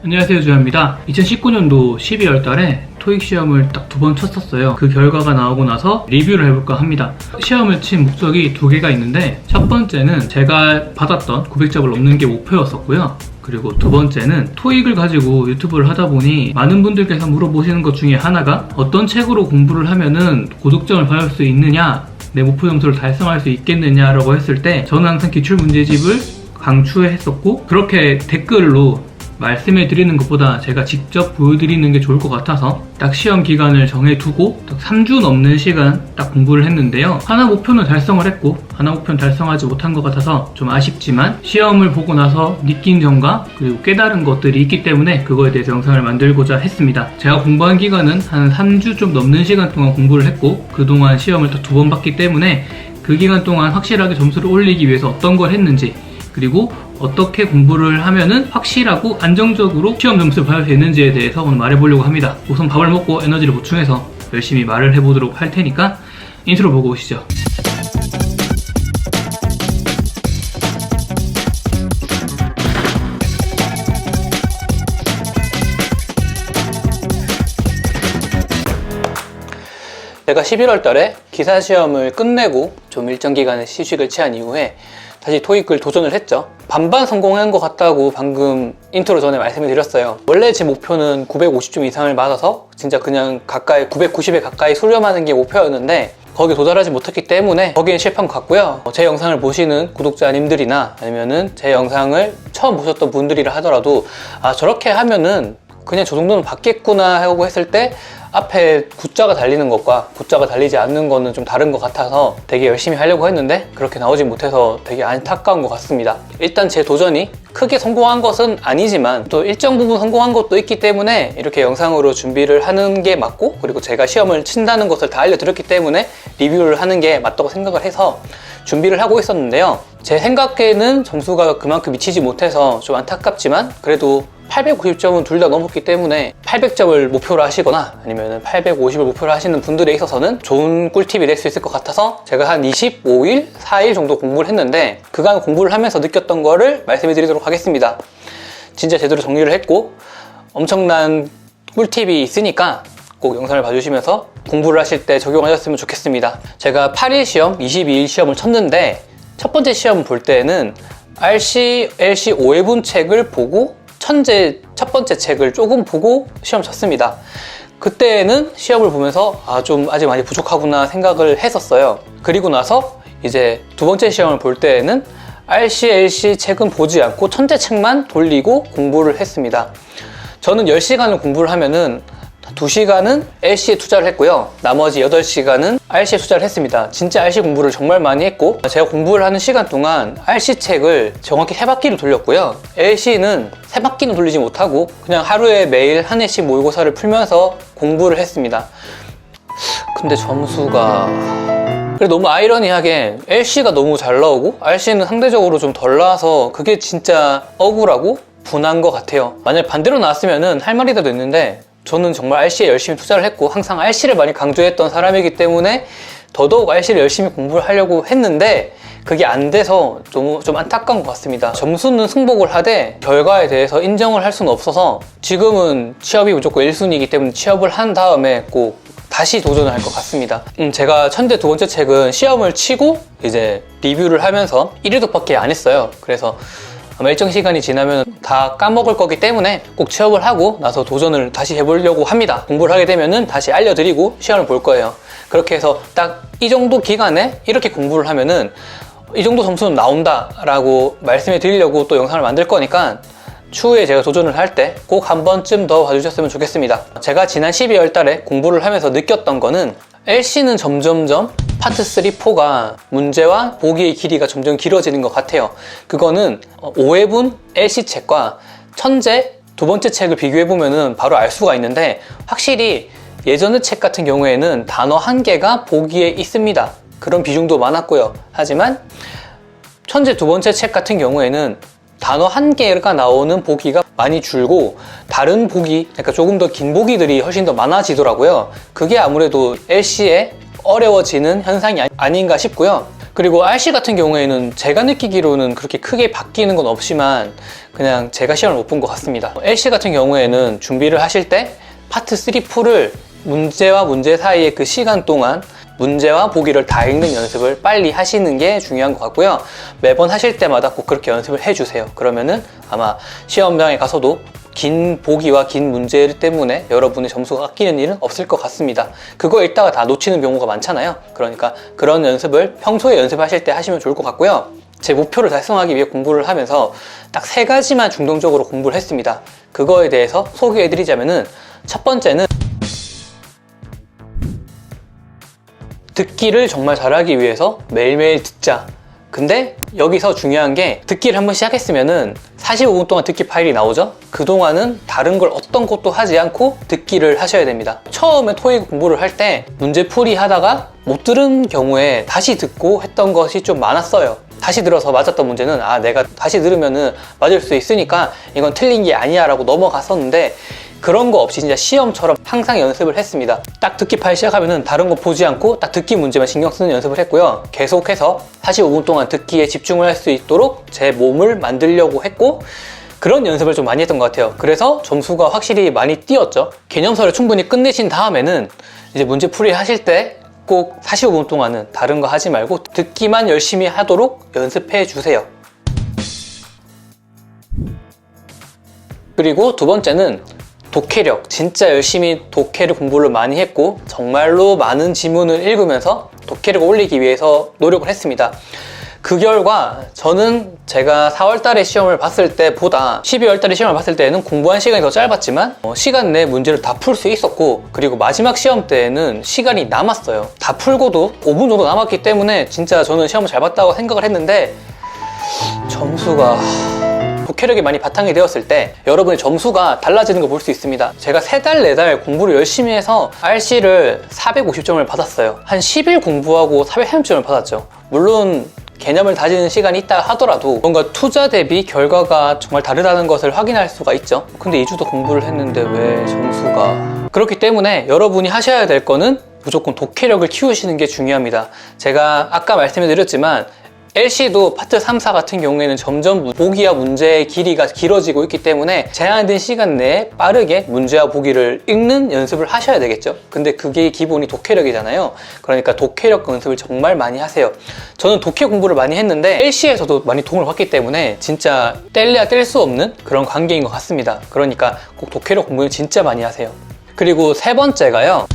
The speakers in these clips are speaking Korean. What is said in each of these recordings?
안녕하세요, 주현입니다. 2019년도 12월 달에 토익 시험을 딱 2번 쳤었어요. 그 결과가 나오고 나서 리뷰를 해볼까 합니다. 시험을 친 목적이 2개가 있는데, 첫 번째는 제가 받았던 900점을 넘는 게 목표였었고요. 그리고 두 번째는 토익을 가지고 유튜브를 하다 보니 많은 분들께서 물어보시는 것 중에 하나가 어떤 책으로 공부를 하면은 고득점을 받을 수 있느냐, 내 목표 점수를 달성할 수 있겠느냐라고 했을 때 저는 항상 기출문제집을 강추했었고, 그렇게 댓글로 말씀해 드리는 것보다 제가 직접 보여드리는 게 좋을 것 같아서 딱 시험 기간을 정해두고 딱 3주 넘는 시간 딱 공부를 했는데요. 하나 목표는 달성을 했고 하나 목표는 달성하지 못한 것 같아서 좀 아쉽지만, 시험을 보고 나서 느낀 점과 그리고 깨달은 것들이 있기 때문에 그거에 대해서 영상을 만들고자 했습니다. 제가 공부한 기간은 한 3주 좀 넘는 시간 동안 공부를 했고, 그동안 시험을 딱 2번 봤기 때문에 그 기간 동안 확실하게 점수를 올리기 위해서 어떤 걸 했는지, 그리고 어떻게 공부를 하면은 확실하고 안정적으로 시험 점수를 받을 수 있는지에 대해서 오늘 말해보려고 합니다. 우선 밥을 먹고 에너지를 보충해서 열심히 말을 해보도록 할 테니까 인트로 보고 오시죠. 제가 11월 달에 기사시험을 끝내고 좀 일정 기간의 휴식을 취한 이후에 다시 토익을 도전을 했죠. 반반 성공한 것 같다고 방금 인트로 전에 말씀을 드렸어요. 원래 제 목표는 950점 이상을 맞아서 진짜 그냥 가까이 990에 가까이 수렴하는 게 목표였는데, 거기에 도달하지 못했기 때문에 거기엔 실패한 것 같고요. 제 영상을 보시는 구독자님들이나 아니면은 제 영상을 처음 보셨던 분들이라 하더라도 저렇게 하면은 그냥 저 정도는 받겠구나 하고 했을 때 앞에 구자가 달리는 것과 구자가 달리지 않는 거는 좀 다른 것 같아서 되게 열심히 하려고 했는데 그렇게 나오지 못해서 되게 안타까운 것 같습니다. 일단 제 도전이 크게 성공한 것은 아니지만 또 일정 부분 성공한 것도 있기 때문에 이렇게 영상으로 준비를 하는 게 맞고, 그리고 제가 시험을 친다는 것을 다 알려드렸기 때문에 리뷰를 하는 게 맞다고 생각을 해서 준비를 하고 있었는데요. 제 생각에는 점수가 그만큼 미치지 못해서 좀 안타깝지만, 그래도 890점은 둘 다 넘었기 때문에 800점을 목표로 하시거나 아니면 850을 목표로 하시는 분들에 있어서는 좋은 꿀팁이 될 수 있을 것 같아서 제가 한 25일, 4일 정도 공부를 했는데, 그간 공부를 하면서 느꼈던 거를 말씀해 드리도록 하겠습니다. 진짜 제대로 정리를 했고 엄청난 꿀팁이 있으니까 꼭 영상을 봐주시면서 공부를 하실 때 적용하셨으면 좋겠습니다. 제가 8일 시험, 22일 시험을 쳤는데, 첫 번째 시험 볼 때는 RC, LC 5회분 책을 보고 첫 번째 책을 조금 보고 시험 쳤습니다. 그때는 시험을 보면서 좀 아직 많이 부족하구나 생각을 했었어요. 그리고 나서 이제 두 번째 시험을 볼 때에는 RC, LC 책은 보지 않고 천재 책만 돌리고 공부를 했습니다. 저는 10시간을 공부를 하면은 2시간은 LC에 투자를 했고요. 나머지 8시간은 RC에 투자를 했습니다. 진짜 RC 공부를 정말 많이 했고, 제가 공부를 하는 시간 동안 RC 책을 정확히 3바퀴를 돌렸고요. LC는 3바퀴는 돌리지 못하고 그냥 하루에 매일 한 회씩 모의고사를 풀면서 공부를 했습니다. 근데 점수가 너무 아이러니하게 LC가 너무 잘 나오고 RC는 상대적으로 좀 덜 나와서 그게 진짜 억울하고 분한 것 같아요. 만약 반대로 나왔으면 할 말이라도 있는데, 저는 정말 RC에 열심히 투자를 했고 항상 RC를 많이 강조했던 사람이기 때문에 더더욱 RC를 열심히 공부를 하려고 했는데 그게 안 돼서 좀 안타까운 것 같습니다. 점수는 승복을 하되 결과에 대해서 인정을 할 수는 없어서 지금은 취업이 무조건 1순위이기 때문에 취업을 한 다음에 꼭 다시 도전을 할 것 같습니다. 제가 천재 두 번째 책은 시험을 치고 이제 리뷰를 하면서 1회독밖에 안 했어요. 그래서 아마 일정 시간이 지나면 다 까먹을 거기 때문에 꼭 취업을 하고 나서 도전을 다시 해보려고 합니다. 공부를 하게 되면은 다시 알려드리고 시험을 볼 거예요. 그렇게 해서 딱 이 정도 기간에 이렇게 공부를 하면은 이 정도 점수는 나온다 라고 말씀해 드리려고 또 영상을 만들 거니까 추후에 제가 도전을 할 때 꼭 한 번쯤 더 봐주셨으면 좋겠습니다. 제가 지난 12월 달에 공부를 하면서 느꼈던 거는 LC는 점점점 파트 3, 4가 문제와 보기의 길이가 점점 길어지는 것 같아요. 그거는 5회분 LC 책과 천재 두 번째 책을 비교해보면 바로 알 수가 있는데, 확실히 예전의 책 같은 경우에는 단어 한 개가 보기에 있습니다. 그런 비중도 많았고요. 하지만 천재 두 번째 책 같은 경우에는 단어 한 개가 나오는 보기가 많이 줄고 다른 보기, 그러니까 조금 더 긴 보기들이 훨씬 더 많아지더라고요. 그게 아무래도 LC에 어려워지는 현상이 아닌가 싶고요. 그리고 RC 같은 경우에는 제가 느끼기로는 그렇게 크게 바뀌는 건 없지만 그냥 제가 시험을 못 본 것 같습니다. LC 같은 경우에는 준비를 하실 때 파트 3, 4를 문제와 문제 사이의 그 시간 동안 문제와 보기를 다 읽는 연습을 빨리 하시는 게 중요한 것 같고요. 매번 하실 때마다 꼭 그렇게 연습을 해주세요. 그러면은 아마 시험장에 가서도 긴 보기와 긴 문제 때문에 여러분의 점수가 깎이는 일은 없을 것 같습니다. 그거 읽다가 다 놓치는 경우가 많잖아요. 그러니까 그런 연습을 평소에 연습하실 때 하시면 좋을 것 같고요. 제 목표를 달성하기 위해 공부를 하면서 딱 3가지만 중점적으로 공부를 했습니다. 그거에 대해서 소개해드리자면은, 첫 번째는 듣기를 정말 잘하기 위해서 매일매일 듣자. 근데 여기서 중요한 게, 듣기를 한번 시작했으면은 45분 동안 듣기 파일이 나오죠? 그동안은 다른 걸 어떤 것도 하지 않고 듣기를 하셔야 됩니다. 처음에 토익 공부를 할 때 문제풀이 하다가 못 들은 경우에 다시 듣고 했던 것이 좀 많았어요. 다시 들어서 맞았던 문제는 내가 다시 들으면은 맞을 수 있으니까 이건 틀린 게 아니야 라고 넘어갔었는데, 그런 거 없이 진짜 시험처럼 항상 연습을 했습니다. 딱 듣기 파일 시작하면은 다른 거 보지 않고 딱 듣기 문제만 신경 쓰는 연습을 했고요. 계속해서 45분 동안 듣기에 집중을 할 수 있도록 제 몸을 만들려고 했고, 그런 연습을 좀 많이 했던 것 같아요. 그래서 점수가 확실히 많이 뛰었죠. 개념서를 충분히 끝내신 다음에는 이제 문제 풀이 하실 때 꼭 45분 동안은 다른 거 하지 말고 듣기만 열심히 하도록 연습해 주세요. 그리고 두 번째는 독해력. 진짜 열심히 독해를 공부를 많이 했고 정말로 많은 지문을 읽으면서 독해력을 올리기 위해서 노력을 했습니다. 그 결과 저는 제가 4월달에 시험을 봤을 때보다 12월달에 시험을 봤을 때는 공부한 시간이 더 짧았지만 시간 내에 문제를 다 풀 수 있었고, 그리고 마지막 시험 때에는 시간이 남았어요. 다 풀고도 5분 정도 남았기 때문에 진짜 저는 시험을 잘 봤다고 생각을 했는데, 점수가 독해력이 많이 바탕이 되었을 때 여러분의 점수가 달라지는 걸 볼 수 있습니다. 제가 3달, 4달 공부를 열심히 해서 RC를 450점을 받았어요. 한 10일 공부하고 430점을 받았죠. 물론 개념을 다지는 시간이 있다 하더라도 뭔가 투자 대비 결과가 정말 다르다는 것을 확인할 수가 있죠. 근데 2주도 공부를 했는데 왜 점수가... 그렇기 때문에 여러분이 하셔야 될 거는 무조건 독해력을 키우시는 게 중요합니다. 제가 아까 말씀드렸지만 LC도 파트 3, 4 같은 경우에는 점점 보기와 문제의 길이가 길어지고 있기 때문에 제한된 시간 내에 빠르게 문제와 보기를 읽는 연습을 하셔야 되겠죠. 근데 그게 기본이 독해력이잖아요. 그러니까 독해력 연습을 정말 많이 하세요. 저는 독해 공부를 많이 했는데 LC에서도 많이 도움을 받기 때문에 진짜 뗄래야 뗄 수 없는 그런 관계인 것 같습니다. 그러니까 꼭 독해력 공부는 진짜 많이 하세요. 그리고 세 번째가요,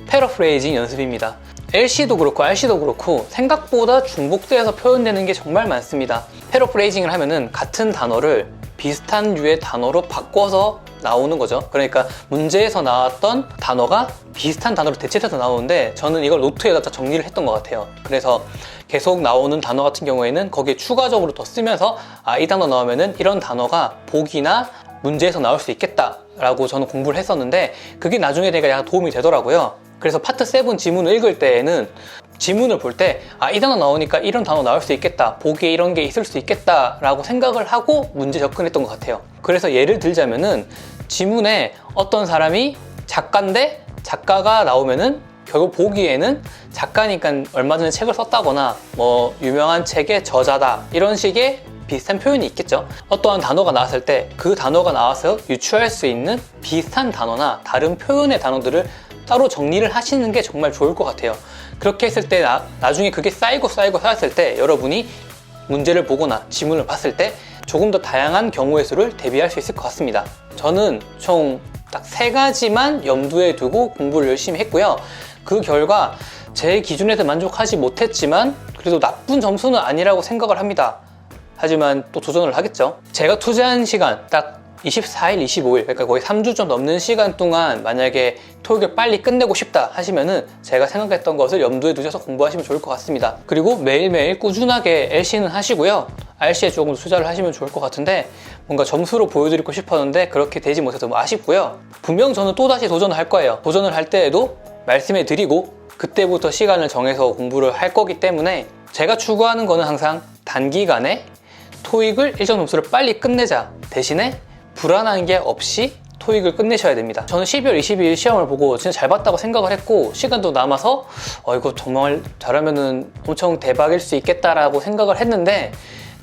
패러프레이징 연습입니다. LC도 그렇고 RC도 그렇고 생각보다 중복돼서 표현되는 게 정말 많습니다. 패러프레이징을 하면은 같은 단어를 비슷한 류의 단어로 바꿔서 나오는 거죠. 그러니까 문제에서 나왔던 단어가 비슷한 단어로 대체돼서 나오는데, 저는 이걸 노트에다 정리를 했던 것 같아요. 그래서 계속 나오는 단어 같은 경우에는 거기에 추가적으로 더 쓰면서 이 단어 나오면은 이런 단어가 보기나 문제에서 나올 수 있겠다 라고 저는 공부를 했었는데, 그게 나중에 되게 약간 도움이 되더라고요. 그래서 파트 7 지문을 읽을 때에는 지문을 볼 때 이 단어 나오니까 이런 단어 나올 수 있겠다, 보기에 이런 게 있을 수 있겠다 라고 생각을 하고 문제 접근했던 것 같아요. 그래서 예를 들자면은 지문에 어떤 사람이 작가인데 작가가 나오면은 결국 보기에는 작가니까 얼마 전에 책을 썼다거나 뭐 유명한 책의 저자다 이런 식의 비슷한 표현이 있겠죠. 어떠한 단어가 나왔을 때 그 단어가 나와서 유추할 수 있는 비슷한 단어나 다른 표현의 단어들을 따로 정리를 하시는 게 정말 좋을 것 같아요. 그렇게 했을 때 나중에 그게 쌓이고 쌓였을 때 여러분이 문제를 보거나 지문을 봤을 때 조금 더 다양한 경우의 수를 대비할 수 있을 것 같습니다. 저는 총 딱 3가지만 염두에 두고 공부를 열심히 했고요. 그 결과 제 기준에서 만족하지 못했지만 그래도 나쁜 점수는 아니라고 생각을 합니다. 하지만 또 도전을 하겠죠. 제가 투자한 시간 딱 24일, 25일, 그러니까 거의 3주 좀 넘는 시간 동안 만약에 토익을 빨리 끝내고 싶다 하시면은 제가 생각했던 것을 염두에 두셔서 공부하시면 좋을 것 같습니다. 그리고 매일매일 꾸준하게 LC는 하시고요. RC에 조금 투자를 하시면 좋을 것 같은데, 뭔가 점수로 보여드리고 싶었는데 그렇게 되지 못해서 너무 아쉽고요. 분명 저는 또다시 도전을 할 거예요. 도전을 할 때에도 말씀해 드리고 그때부터 시간을 정해서 공부를 할 거기 때문에 제가 추구하는 거는 항상 단기간에 토익을 일정 점수를 빨리 끝내자 대신에 불안한 게 없이 토익을 끝내셔야 됩니다. 저는 12월 22일 시험을 보고 진짜 잘 봤다고 생각을 했고 시간도 남아서 이거 정말 잘하면은 엄청 대박일 수 있겠다라고 생각을 했는데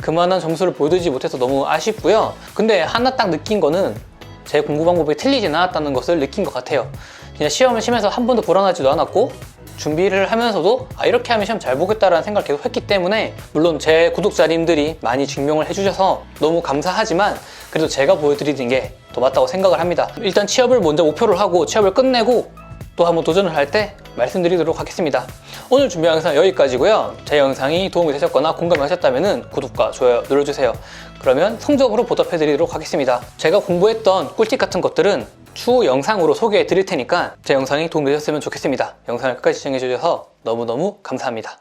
그만한 점수를 보여드리지 못해서 너무 아쉽고요. 근데 하나 딱 느낀 거는 제 공부 방법이 틀리진 않았다는 것을 느낀 것 같아요. 그냥 시험을 치면서 한 번도 불안하지도 않았고 준비를 하면서도 이렇게 하면 시험 잘 보겠다라는 생각을 계속 했기 때문에 물론 제 구독자님들이 많이 증명을 해주셔서 너무 감사하지만 그래도 제가 보여드리는 게 더 맞다고 생각을 합니다. 일단 취업을 먼저 목표를 하고 취업을 끝내고 또 한번 도전을 할 때 말씀드리도록 하겠습니다. 오늘 준비한 영상 여기까지고요. 제 영상이 도움이 되셨거나 공감하셨다면 구독과 좋아요 눌러주세요. 그러면 성적으로 보답해드리도록 하겠습니다. 제가 공부했던 꿀팁 같은 것들은 추후 영상으로 소개해 드릴 테니까 제 영상이 도움이 되셨으면 좋겠습니다. 영상을 끝까지 시청해 주셔서 너무너무 감사합니다.